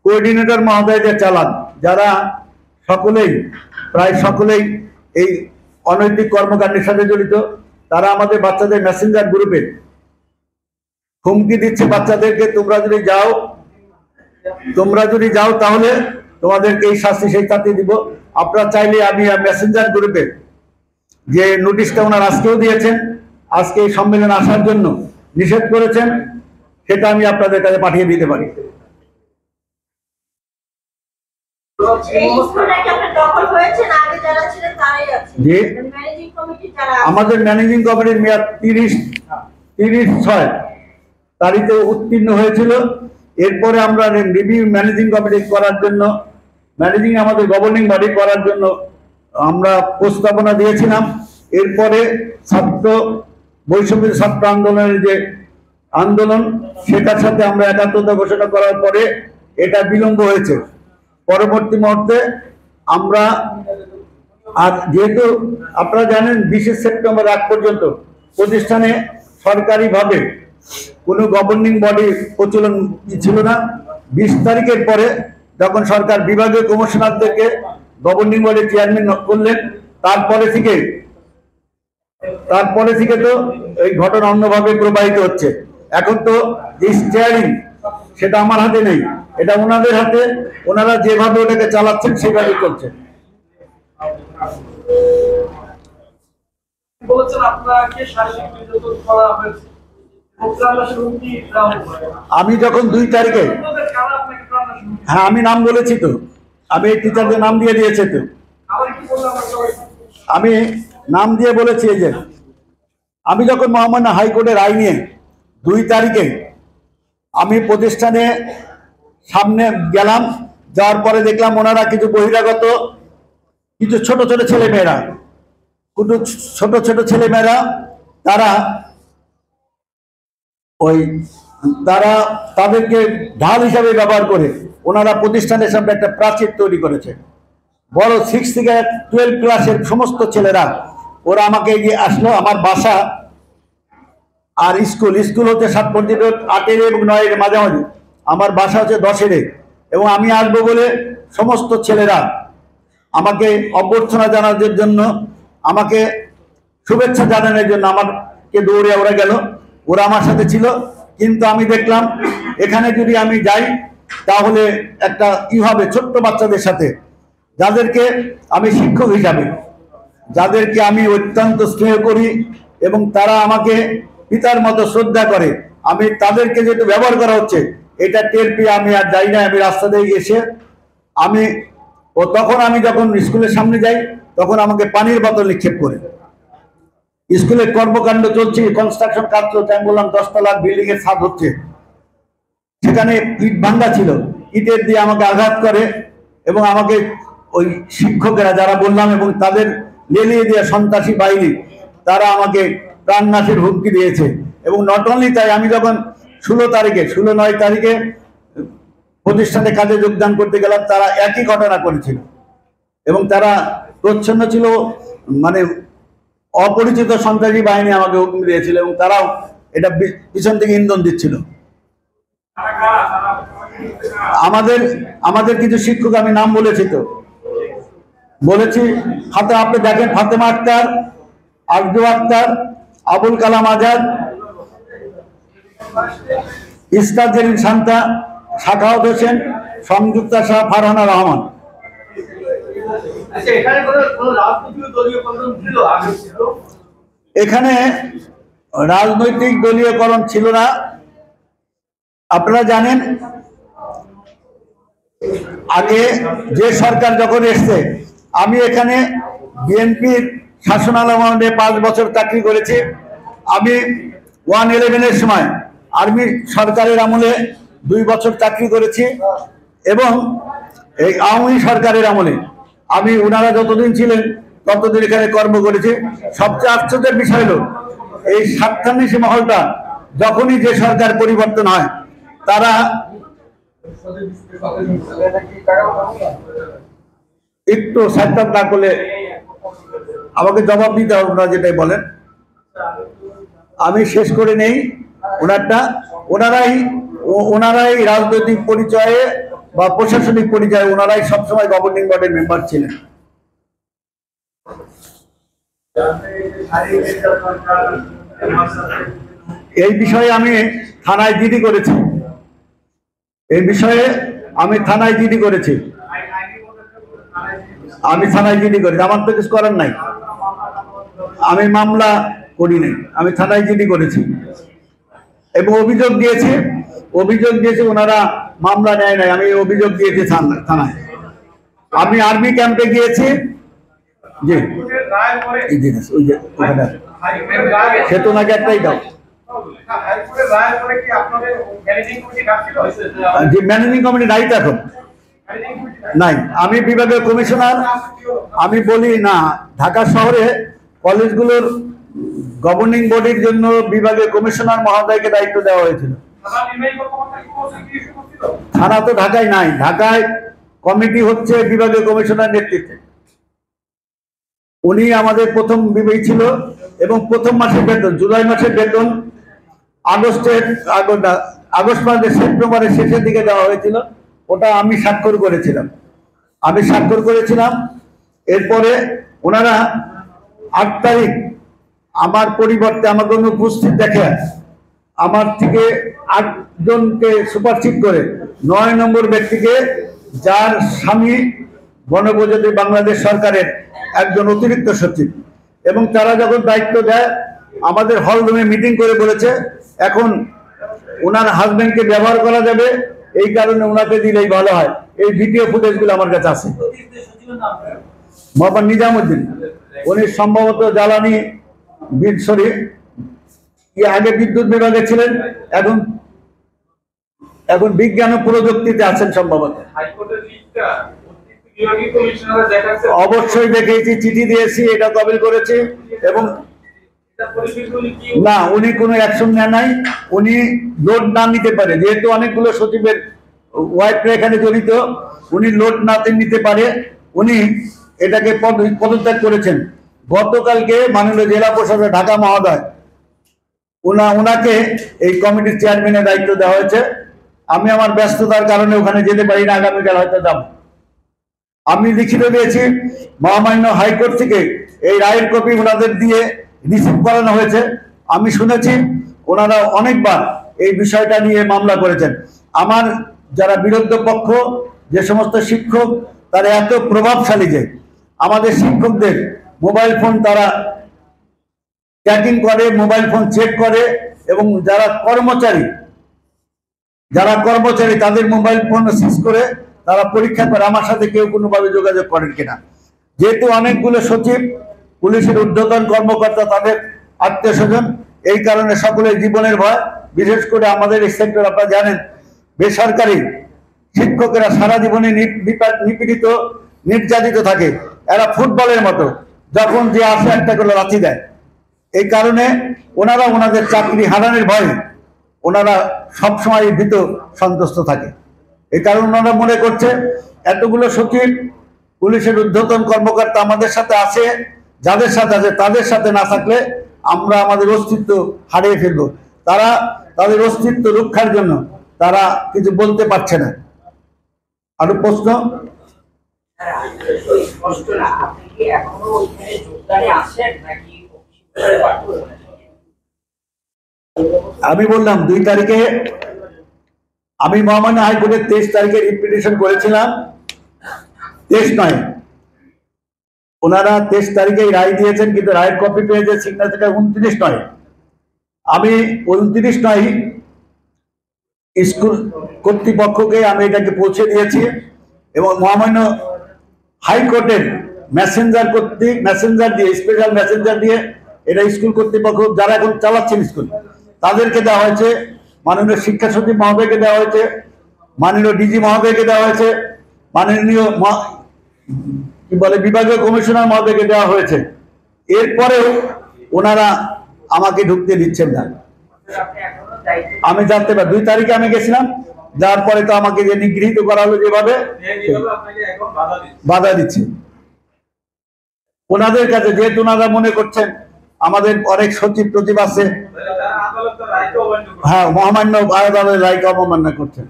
Coordinator মহোদয়দের চালান, যারা সকলেই প্রায় সকলেই এই অনৈতিক কর্মকাণ্ডের সাথে জড়িত। তারা আমাদের বাচ্চাদের মেসেঞ্জার গ্রুপে হুমকি দিচ্ছে বাচ্চাদেরকে, তোমরা যদি যাও তাহলে তোমাদেরকে এই শাস্তি সেই শাস্তি দিব। আপনারা চাইলে আমি মেসেঞ্জার গ্রুপে যে নোটিশটা ওনার আজকেও দিয়েছেন, আজকে এই সম্মেলনে আসার জন্য নিষেধ করেছেন, সেটা আমি আপনাদের কাছে পাঠিয়ে দিতে পারি। আমাদের ম্যানেজিং কমিটির মেয়াদ 30/6 তারিখে উত্তীর্ণ হয়েছিল। এরপরে আমরা রিভিউ ম্যানেজিং কমিটি করার জন্য, ম্যানেজিং আমাদের গভর্নিং বডি করার জন্য আমরা প্রস্তাবনা দিয়েছিলাম। এরপরে বৈষম্য ছাত্র আন্দোলনের যে আন্দোলন, সেটার সাথে আমরা একাত্মতা ঘোষণা করার পরে এটা বিলম্ব হয়েছে। পরবর্তী মুহূর্তে আমরা, আর যেহেতু আপনারা জানেন 20 সেপ্টেম্বর আগ পর্যন্ত প্রতিষ্ঠানে সরকারিভাবে কোনো গভর্নিং বডি প্রচলন ছিল না। 20 তারিখের পরে যখন সরকার বিভাগীয় কমিশনারদেরকে গভর্নিং বডির চেয়ারম্যান করলেন, তারপরে থেকে তো এই ঘটনা অন্যভাবে প্রবাহিত হচ্ছে। এখন তো যে স্টিয়ারিং, সেটা আমার হাতে নেই, এটা ওনাদের হাতে। ওনারা যেভাবে ওটাকে চালাচ্ছেন সেভাবে চলছে। আমি যখন 2 তারিখে, হ্যাঁ আমি নাম বলেছি তো, আমি এই টিচারদের নাম দিয়ে দিয়েছে তো, আমি নাম দিয়ে বলেছি। এই যে আমি যখন মহামান্য হাইকোর্টের রায় নিয়ে 2 তারিখে আমি প্রতিষ্ঠানে সামনে গেলাম, যাওয়ার পরে দেখলাম ওনারা কিছু বহিরাগত, কিছু ছোট ছোট ছেলেমেয়েরা তাদেরকে ঢাল হিসাবে ব্যবহার করে ওনারা প্রতিষ্ঠানের সামনে একটা প্রাচীর তৈরি করেছে। বড় 6 থেকে 12 ক্লাসের সমস্ত ছেলেরা ওরা আমাকে এগিয়ে আসলো। আমার বাসা আর স্কুল হচ্ছে 8 এবং 9 মাঝামাঝি, আমার বাসা হচ্ছে 10 এবং আমি আসবো বলে সমস্ত ছেলেরা আমাকে অভ্যর্থনা জানানোর জন্য, আমাকে শুভেচ্ছা জানানোর জন্য আমাকে দৌড়ে ওরা গেল। ওরা আমার সাথে ছিল, কিন্তু আমি দেখলাম এখানে যদি আমি যাই তাহলে একটা কি হবে, ছোট্ট বাচ্চাদের সাথে, যাদেরকে আমি শিক্ষক হিসাবে, যাদেরকে আমি অত্যন্ত স্নেহ করি এবং তারা আমাকে পিতার মতো শ্রদ্ধা করে, আমি তাদেরকে যেহেতু ব্যবহার করা হচ্ছে, এটা টের পেয়ে আমি আর যাই না। আমি রাস্তা দিয়ে এসে তখন আমি যখন স্কুলের সামনে যাই, তখন আমাকে পানির বোতল নিক্ষেপ করে, স্কুলের কর্মকাণ্ড চলছে, কনস্ট্রাকশন কাজ চলছে, আমি বললাম 10 তলার বিল্ডিং এর ছাদ হচ্ছে, সেখানে ইট ভাঙ্গা ছিল, ইটের দিয়ে আমাকে আঘাত করে এবং আমাকে ওই শিক্ষকেরা যারা বললাম এবং তাদের লেলিয়ে দেওয়া সন্ত্রাসী বাহিনী, তারা আমাকে প্রাণনাশের হুমকি দিয়েছে। এবং নট অনলি তাই, আমি যখন 9 তারিখে প্রতিষ্ঠানে কাজে যোগদান করতে গেলাম, তারা একই ঘটনা করেছিল এবং তারা প্রচ্ছন্ন ছিল, মানে অপরিচিত সন্ত্রাসী বাহিনী আমাকে হুমকি দিয়েছিল এবং তারাও এটা পিছন থেকে ইন্ধন দিচ্ছিল। আমাদের কিছু শিক্ষক, আমি নাম বলেছি তো, বলেছি, আপনি দেখেন, ফাতেমা আক্তার, আব্দু আক্তার, আবুল কালাম আজাদ, ইস্তার জেরিন শান্তা, সাখাওয়াত হোসেন, সংযুক্তা শাহ, ফারহানা রহমান। এখানে রাজনৈতিক দলীয়করণ ছিল না। আপনারা জানেন আগে যে সরকার যখন এসছে, আমি এখানে বিএনপির শাসনামলে 5 বছর চাকরি করেছি। আমি 111-এর সময় আর্মি সরকারের আমলে 2 বছর চাকরি করেছি এবং এই আওয়ামী সরকারের আমলে আমি, ওনারা যতদিন ছিলেন ততদিন এখানে কর্ম করেছি। সবচেয়ে আশ্চর্যের বিষয় হলো এই স্বার্থান্বেষী মহলটা যখনই যে সরকার পরিবর্তন হয়, তারা একটু সার্থক না করলে আমাকে জবাব দিতে হবে। ওনারা যেটাই বলেন আমি শেষ করে নেই। ওনারাই রাজনৈতিক পরিচয়ে বা প্রশাসনিক পর্যায়ে ওনারাই সবসময় গভর্নিং বডির মেম্বার ছিলেন। এই বিষয়ে আমি থানায় জিডি করেছি, এই বিষয়ে আমি থানায় জিডি করেছি, আমি থানায় জিডি করেছি, আমার তো কিছু করার নাই, আমি মামলা করি নাই, আমি থানায় জিডি করেছি এবং অভিযোগ দিয়েছি ওনারা মামলা নেয় নাই, আমি অভিযোগ দিয়েছি থানায়। আমি আর্মি ক্যাম্পে গিয়েছি, জি ওই যে ওখানে সে তো নাকি একটাই দাও যে ম্যানেজিং কমিটি নাই তো এখন নাই। আমি বিভাগীয় কমিশনার, আমি বলি না, ঢাকা শহরে কলেজগুলোর গভর্নিং বডির জন্য বিভাগীয় কমিশনার মহোদয়কে দায়িত্ব দেওয়া হয়েছিল। থানা তো ঢাকায় নাই, ঢাকায় কমিটি হচ্ছে বিভাগীয় কমিশনার নেতৃত্বে, উনি আমাদের প্রথম বিভাগী ছিল এবং প্রথম মাসের বেতন, জুলাই মাসের বেতন আগস্ট মাসের সেপ্টেম্বরের শেষের দিকে দেওয়া হয়েছিল, ওটা আমি স্বাক্ষর করেছিলাম। এরপরে ওনারা 8 তারিখ আমার পরিবর্তে আমাকে অনুপস্থিত দেখে আমার থেকে 8 জনকে সুপারসিড করে 9 নম্বর ব্যক্তিকে, যার স্বামী গণপ্রজাতন্ত্রী বাংলাদেশ সরকারের একজন অতিরিক্ত সচিব, এবং তারা যখন দায়িত্ব দেয় আমাদের হল রুমে মিটিং করে বলেছে এখন ওনার হাজবেন্ডকে ব্যবহার করা যাবে, এই কারণে ওনাকে দিলেই ভালো হয়। এই ভিডিও ফুটেজগুলো আমার কাছে আছে। মোহাম্মদ নিজামুদ্দিন, উনি সম্ভবত জ্বালানি আগে বিদ্যুৎ বিভাগে ছিলেন, এখন বিজ্ঞান ও প্রযুক্তিতে আছেন সম্ভবত। অবশ্যই দেখেছি, চিঠি দিয়েছি, এটা কপিল করেছি এবং না, উনি কোনো অ্যাকশন নেয় নাই। উনি লোড না নিতে পারে, যেহেতু অনেকগুলো সচিবের ওয়াইফরা এখানে জড়িত, উনি লোড না নিতে পারে, উনি এটাকে পদত্যাগ করেছেন। গতকালকে মাননীয় জেলা প্রশাসক ঢাকা মহোদয় ওনাকে এই কমিটির চেয়ারম্যানের দায়িত্ব দেওয়া হয়েছে। আমি আমার ব্যস্ততার কারণে ওখানে যেতে পারি না, আগামীকাল হয়তো যাব। আমি লিখিত দিয়েছি, মহামান্য হাইকোর্ট থেকে এই রায়ের কপি ওনাদের দিয়ে রিসিভ করানো হয়েছে। আমি শুনেছি ওনারা অনেকবার এই বিষয়টা নিয়ে মামলা করেছেন। আমার যারা বিরোধী পক্ষ, যে সমস্ত শিক্ষক, তারা এত প্রভাবশালী যে আমাদের শিক্ষকদের মোবাইল ফোন তারা ট্র্যাকিং করে, মোবাইল ফোন চেক করে, এবং যারা কর্মচারী তাদের মোবাইল ফোন সিজ করে তারা পরীক্ষা করে আমার সাথে কেউ কোনোভাবে যোগাযোগ করেন কিনা। যেহেতু অনেকগুলো সচিব, পুলিশের ঊর্ধ্বতন কর্মকর্তা, তাদের আত্মীয় স্বজন, এই কারণে সকলের জীবনের ভয়। বিশেষ করে আমাদের এই সেক্টর, আপনারা জানেন, বেসরকারি শিক্ষকেরা সারা জীবনে নিপীড়িত, নির্যাতিত থাকে। এরা ফুটবলের মতো, যখন যে আসে একটা করে লাথি দেয়। এই কারণে ওনারা ওনাদের চাকরি হারানোর ভয়ে ওনারা সবসময় ভীত সন্তুষ্ট থাকে। এই কারণে ওনারা মনে করছে এতগুলো সচিব, পুলিশের ঊর্ধ্বতন কর্মকর্তা আমাদের সাথে আছে, যাদের সাথে আছে তাদের সাথে না থাকলে আমরা আমাদের অস্তিত্ব হারিয়ে ফেলবো। তারা তাদের অস্তিত্ব রক্ষার জন্য তারা কিছু বলতে পারছে না। আরো প্রশ্ন? আমি বললাম 2 তারিখে আমি মহামান্য হাইকোর্টের 23 তারিখে রিপিটিশন করেছিলাম। 23 নয়, ওনারা 23 তারিখে রায় দিয়েছেন, কিন্তু রায়ের কপি পেয়েছে সিগনেচার 29 নয়। আমি 29 নয় স্কুল কর্তৃপক্ষকে আমি এটাকে পৌঁছে দিয়েছি, এবং মহামান্য হাইকোর্টের মেসেঞ্জার দিয়ে, স্পেশাল মেসেঞ্জার দিয়ে এটা স্কুল কর্তৃপক্ষ যারা এখন চালাচ্ছেন স্কুল, তাদেরকে দেওয়া হয়েছে। মাননীয় শিক্ষা সচিব মহোদয়কে দেওয়া হয়েছে, মাননীয় ডিজি মহোদয়কে দেওয়া হয়েছে, মাননীয় বিভাগীয় কমিশনার মহোদয়কে দেওয়া হয়েছে। এরপরেও ওনারা আমাকে ঢুকতে দিচ্ছেন না। আমি জানতে পারি 2 তারিখে আমি গেছিলাম, যার পরে তো আমাকে যে নিগৃহীত করা হলো, যেভাবে বাধা দিচ্ছে ওনাদের কাছে। যেহেতু ওনারা মনে করছেন আমাদের অনেক সচিব টচিব আছে, হ্যাঁ, মহামান্য আদালতের রায়কে অবমাননা করছেন।